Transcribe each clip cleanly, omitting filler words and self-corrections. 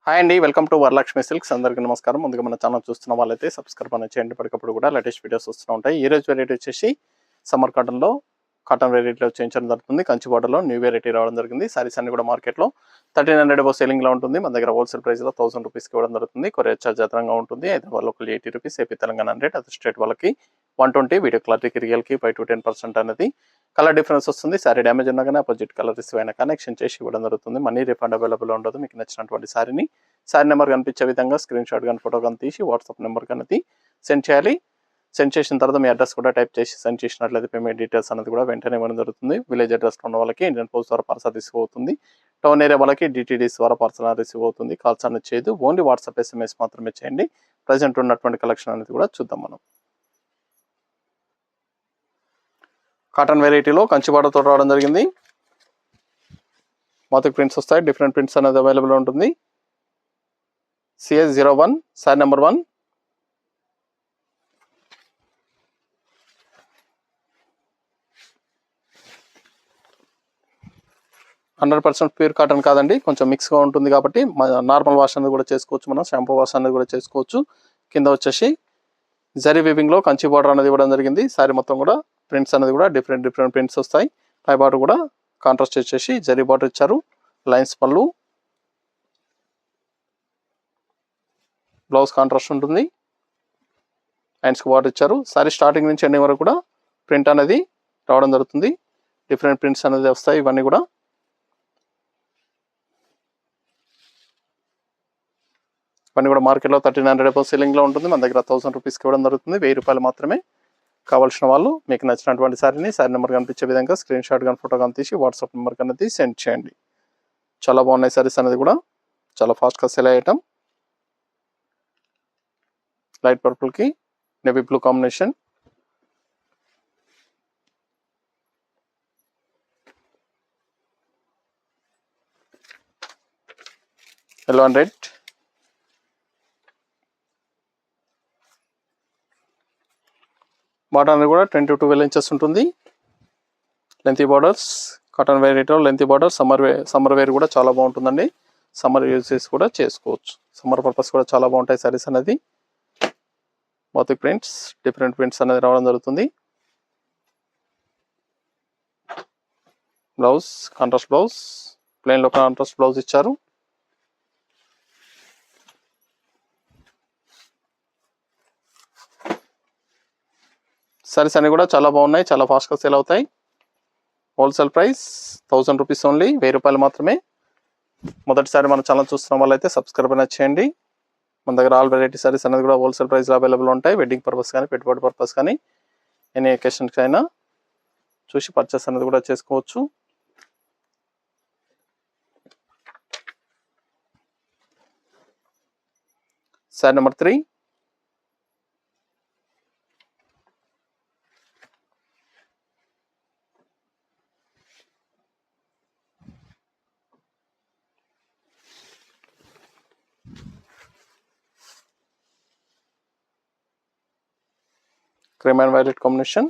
Hi అండి, welcome to Varalakshmi silks. అందరికీ నమస్కారం. ముందుగా మన ఛానల్ చూస్తున్న వాళ్ళైతే సబ్స్క్రైబ్ అనేది చేయండి. ఎప్పటికప్పుడు కూడా లేటెస్ట్ వీడియోస్ వస్తూ ఉంటాయి. ఈ రోజు వెరైటీ వచ్చేసి సమ్మర్ కాటన్లో కాటన్ వెరైటీలో చేయించడం జరుగుతుంది. కంచి బార్డర్లో న్యూ వెరైటీ రావడం జరిగింది. సారీస్ అన్ని కూడా మార్కెట్లో 1300 అబౌవ్ సేలింగ్లో ఉంటుంది. మన దగ్గర హోల్సేల్ ప్రైస్లో 1000 రూపీస్కి ఇవ్వడం జరుగుతుంది. కొరియర్ ఛార్జ్ అదనంగా ఉంటుంది. Hyderabad local 80 rupees, AP Telangana 100, other state వాళ్ళకి 120. వీడియో క్లారిటీకి రియల్కి 5 to 10% అనేది కలర్ డిఫరెన్స్ వస్తుంది. సారీ డ్యామేజ్ ఉన్నా కానీ అపోజిట్ కలర్ రిసీవ్ అయినా కానీ ఎక్స్చేంజ్ చేసి ఇవ్వడం జరుగుతుంది. మనీ రిఫండ్ అవైలబుల్ ఉండదు. మీకు నచ్చినటువంటి సారీని సారీ నెంబర్ కనిపించే విధంగా స్క్రీన్ షాట్ కానీ ఫోటో కానీ తీసి వాట్సాప్ నెంబర్ అనేది సెండ్ చేయాలి. సెండ్ చేసిన తర్వాత మీ అడ్రస్ కూడా టైప్ చేసి సెండ్ చేసినట్లయితే పేమెంట్ డీటెయిల్స్ అనేది కూడా వెంటనే ఇవ్వడం జరుగుతుంది. విలేజ్ అడ్రస్లో ఉన్న వాళ్ళకి ఇండియన్ పోస్ట్ ద్వారా పార్సల్ రిసీవ్ అవుతుంది. టౌన్ ఏరియా వాళ్ళకి డిటీడీస్ ద్వారా పార్సల్ రిసీవ్ అవుతుంది. కాల్స్ అనేది చేయదు, ఓన్లీ వాట్సాప్ SMS మాత్రమే చేయండి. ప్రజెంట్ ఉన్నటువంటి కలెక్షన్ అనేది కూడా చూద్దాం. మనం కాటన్ వెరైటీలో కంచి బార్డర్తో రావడం జరిగింది. మొత్తం ప్రింట్స్ వస్తాయి. డిఫరెంట్ ప్రింట్స్ అనేది అవైలబుల్ ఉంటుంది. CS01 sorry number 1. Hundred percent pure cotton కాదండి, కొంచెం మిక్స్గా ఉంటుంది కాబట్టి నార్మల్ వాష్ అనేది కూడా చేసుకోవచ్చు. మనం షాంపూ వాష్ అనేది కూడా చేసుకోవచ్చు. కింద వచ్చేసి జరీ వీవింగ్లో కంచి బార్డర్ అనేది ఇవ్వడం జరిగింది. సారీ మొత్తం కూడా ప్రింట్స్ అనేది కూడా డిఫరెంట్ ప్రింట్స్ వస్తాయి. పై బార్డర్ కూడా కాంట్రాస్ట్ వచ్చేసి జరీ బార్డర్ ఇచ్చారు. లైన్స్ పళ్ళు, బ్లౌజ్ కాంట్రాస్ట్ ఉంటుంది. హ్యాండ్స్కి బార్డర్ ఇచ్చారు. సారీ స్టార్టింగ్ నుంచి ఎండింగ్ వరకు కూడా ప్రింట్ అనేది రావడం జరుగుతుంది. డిఫరెంట్ ప్రింట్స్ అనేది వస్తాయి. ఇవన్నీ కూడా మార్కెట్లో 1300 అబౌవ్ సేలింగ్లో ఉంటుంది. మన దగ్గర 1000 రూపీస్కి ఇవ్వడం జరుగుతుంది. 1000 రూపాయలు మాత్రమే. కావాల్సిన వాళ్ళు మీకు నచ్చినటువంటి సారీని సారీ నెంబర్ కనిపించే విధంగా స్క్రీన్ షాట్ కానీ ఫోటో కానీ తీసి వాట్సాప్ నెంబర్ అనేది సెండ్ చేయండి. చాలా బాగున్నాయి సారీస్ అనేది కూడా, చాలా ఫాస్ట్గా సెల్ అయ్యటం. లైట్ పర్పుల్కి navy blue combination, yellow and red. Border అనేది కూడా 10 to 12 ఇంచెస్ ఉంటుంది. లెంతీ బార్డర్స్, కాటన్ వెరైటీలో లెంతీ బార్డర్. సమ్మర్ వేర్ కూడా చాలా బాగుంటుందండి. సమ్మర్ యూజెస్ కూడా చేసుకోవచ్చు. సమ్మర్ పర్పస్ కూడా చాలా బాగుంటాయి సారీస్ అనేది. మొత్తం ప్రింట్స్, డిఫరెంట్ ప్రింట్స్ అనేది రావడం జరుగుతుంది. బ్లౌజ్ కాంట్రాస్ట్ బ్లౌజ్, ప్లెయిన్లో కాంట్రాస్ట్ బ్లౌజ్ ఇచ్చారు. సారీస్ అన్ని కూడా చాలా బాగున్నాయి, చాలా ఫాస్ట్గా సేల్ అవుతాయి. హోల్సేల్ ప్రైస్ 1000 రూపీస్ ఓన్లీ, 1000 రూపాయలు మాత్రమే. మొదటిసారి మన ఛానల్ చూస్తున్న వాళ్ళైతే సబ్స్క్రైబ్ అనేది చేయండి. మన దగ్గర ఆల్ వెరైటీ సారీస్ అనేది కూడా హోల్సేల్ ప్రైస్లో అవైలబుల్ ఉంటాయి. వెడ్డింగ్ పర్పస్ కానీ, పెట్టుబడి పర్పస్ కానీ, ఎనీ అకేషన్స్కి అయినా చూసి పర్చేస్ అనేది కూడా చేసుకోవచ్చు. Sorry number 3. Cream and violet combination,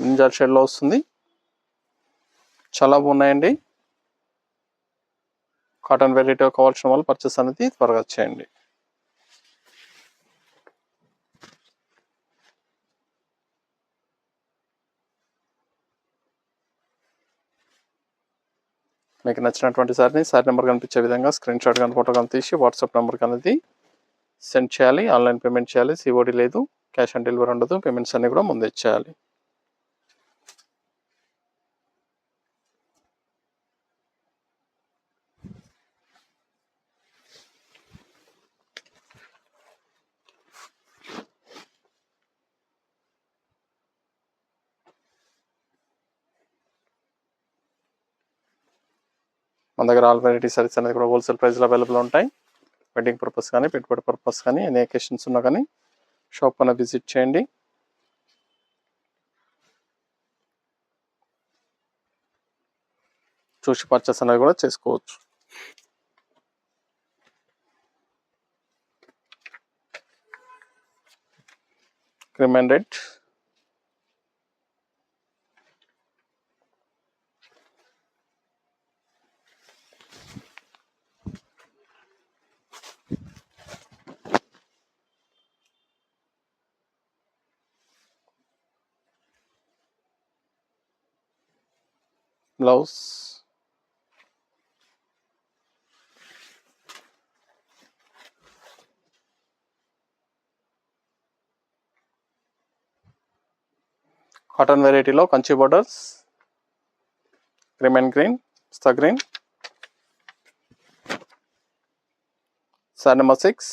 brinjal షేడ్లో వస్తుంది. చాలా బాగున్నాయండి. కాటన్ వెరైటీ కావాల్సిన వాళ్ళు పర్చేస్ అనేది త్వరగా చేయండి. మీకు నచ్చినటువంటి సారీ నెంబర్ కనిపించే విధంగా స్క్రీన్ షాట్ కానీ ఫోటో కానీ తీసి వాట్సాప్ నెంబర్కి అనేది సెండ్ చేయాలి. ఆన్లైన్ పేమెంట్ చేయాలి. COD లేదు, క్యాష్ ఆన్ డెలివరీ ఉండదు. పేమెంట్స్ అన్ని కూడా ముందే చేయాలి. మన దగ్గర ఆల్ వెరైటీ సారీస్ అనేది కూడా హోల్సేల్ ప్రైస్లో అవైలబుల్ ఉంటాయి. వెడ్డింగ్ పర్పస్ కానీ, పెట్టుబడి పర్పస్ కానీ, ఎనీ అకేషన్స్ ఉన్నా కానీ షాప్ అనేది విజిట్ చేయండి. చూసి పర్చేస్ అనేది కూడా చేసుకోవచ్చు. Cream and red, blouse, cotton వెరైటీలో Kanchi borders, cream and green, pista green, sari number 6.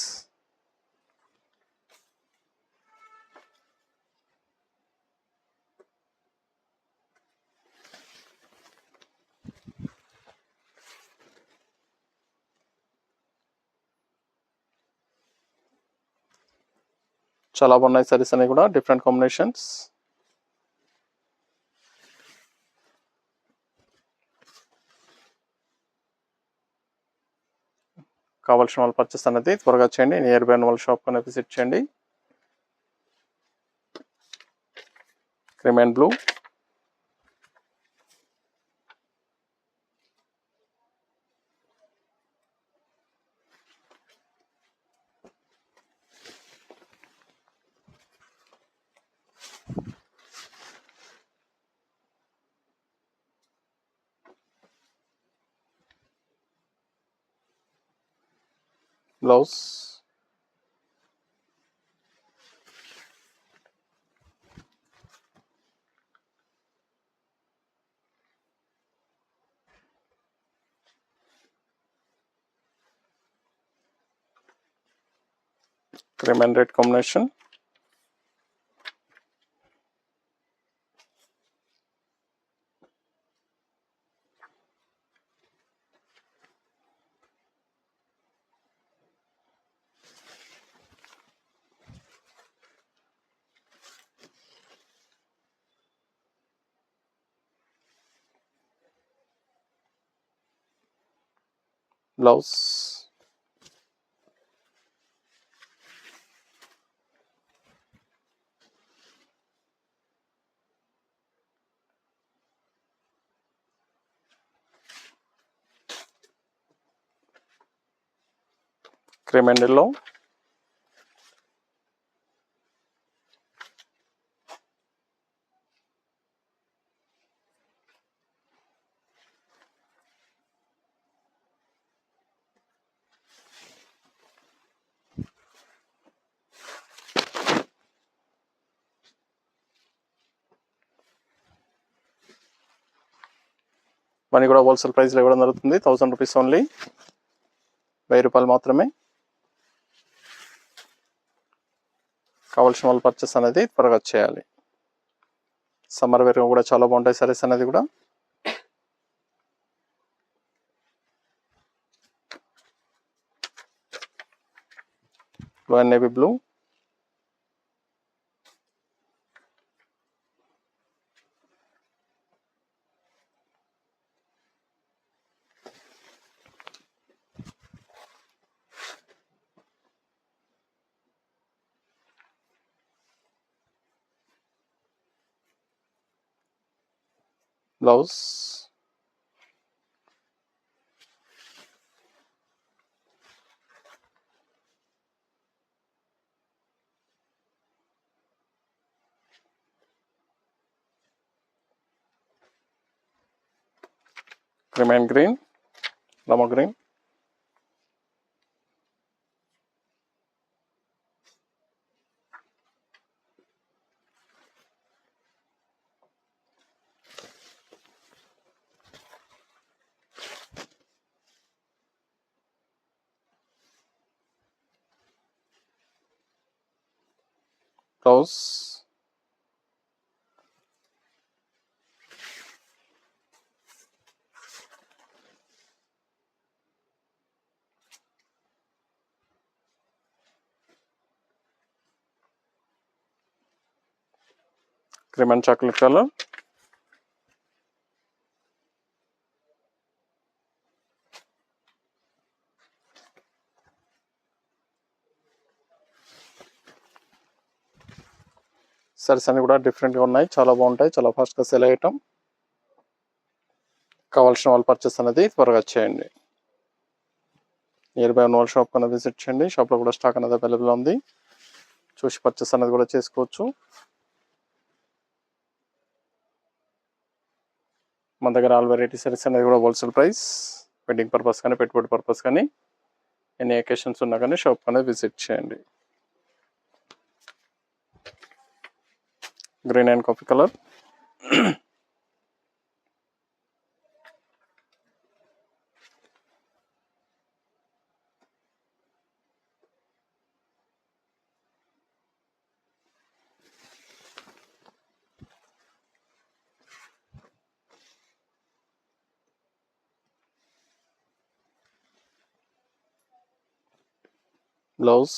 చాలా బాగున్నాయి సారీస్ అన్ని కూడా, డిఫరెంట్ కాంబినేషన్స్. కావాల్సిన వాళ్ళు పర్చేస్ అనేది త్వరగా చేయండి. నియర్ బై వాళ్ళ షాప్ కన్నా విజిట్ చేయండి. Cream and blue, blouse, cream and red combination, blouse, cream and yellow, money కూడా హోల్సేల్ ప్రైస్లో ఇవ్వడం జరుగుతుంది. 1000 రూపీస్ ఓన్లీ, 1000 రూపాయలు మాత్రమే. కావాల్సిన వాళ్ళు పర్చేస్ అనేది త్వరగా చేయాలి. సమ్మర్ వేర్ కూడా చాలా బాగుంటాయి సారీస్ అనేది కూడా. Blue and navy blue, blouse, cream and green, lemon green, blouse, cream and chocolate colour, saris అన్ని కూడా డిఫరెంట్గా ఉన్నాయి, చాలా బాగుంటాయి, చాలా ఫాస్ట్గా సేల్ అయ్యటం. కావాల్సిన వాళ్ళు పర్చేస్ అనేది త్వరగా చేయండి. నియర్ బై వాళ్ళ షాప్ కన్నా విజిట్ చేయండి. షాప్లో కూడా స్టాక్ అనేది అవైలబుల్ ఉంది, చూసి పర్చేస్ అనేది కూడా చేసుకోవచ్చు. మన దగ్గర ఆల్ వెరైటీ సారీస్ అనేది కూడా హోల్సేల్ ప్రైస్. వెడ్డింగ్ పర్పస్ కానీ పెట్టుబడి పర్పస్ కానీ ఎన్ని అకేషన్స్ ఉన్నా కానీ షాప్ అనేది విజిట్ చేయండి. Green and coffee colour. Blouse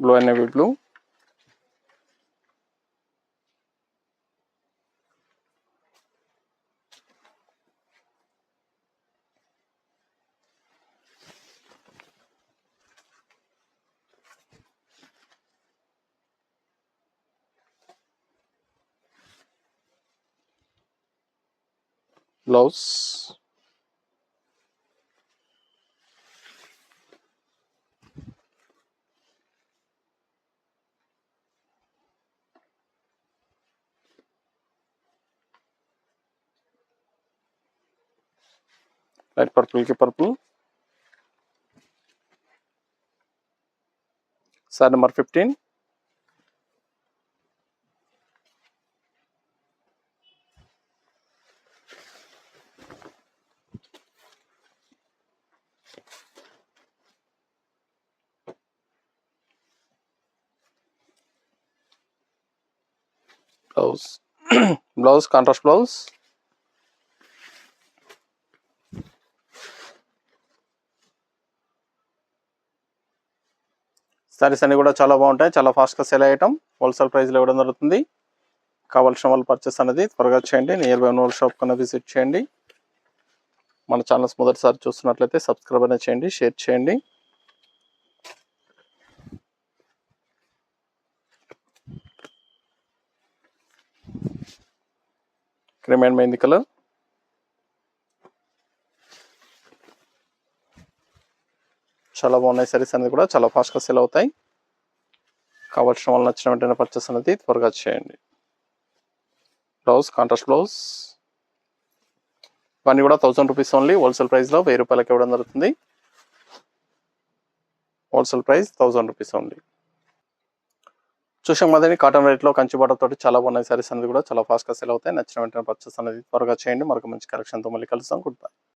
blue and navy blue. Blouse light purple కి purple. Sari number 15. Blouse blouse contrast blouse. Saris అన్ని కూడా చాలా బాగుంటాయి, చాలా ఫాస్ట్గా సేల్ అయ్యటం. హోల్సేల్ ప్రైస్లో ఇవ్వడం జరుగుతుంది. కావాల్సిన వాళ్ళు పర్చేస్ అనేది త్వరగా చేయండి. నియర్ బై ఉన్న షాప్ కన్నా విజిట్ చేయండి. మన ఛానల్స్ మొదటిసారి చూస్తున్నట్లయితే సబ్స్క్రైబ్ అనేది చేయండి, షేర్ చేయండి. Cream and mehndi colour. చాలా బాగున్నాయి సారీస్ అనేది కూడా చాలా ఫాస్ట్గా సేల్ అవుతాయి. కావాల్సిన వాళ్ళు నచ్చిన వెంటనే పర్చేస్ అనేది త్వరగా చేయండి. Blouse contrast blouse. ఇవన్నీ కూడా 1000 రూపీస్ ఓన్లీ. హోల్సేల్ ప్రైస్లో 1000 రూపాయలకి ఇవ్వడం జరుగుతుంది. Wholesale price 1000 rupees only. చూసాం కదండి, కాటన్ రేట్లో కంచి బార్డర్ తోటి చాలా బాగున్నాయి సారీస్ అనేది కూడా చాలా ఫాస్ట్గా సేల్ అవుతాయి. నచ్చిన వెంటనే పర్చేస్ అనేది త్వరగా చేయండి. మరొక మంచి కలెక్షన్తో మళ్ళీ కలుస్తాం. Good bye.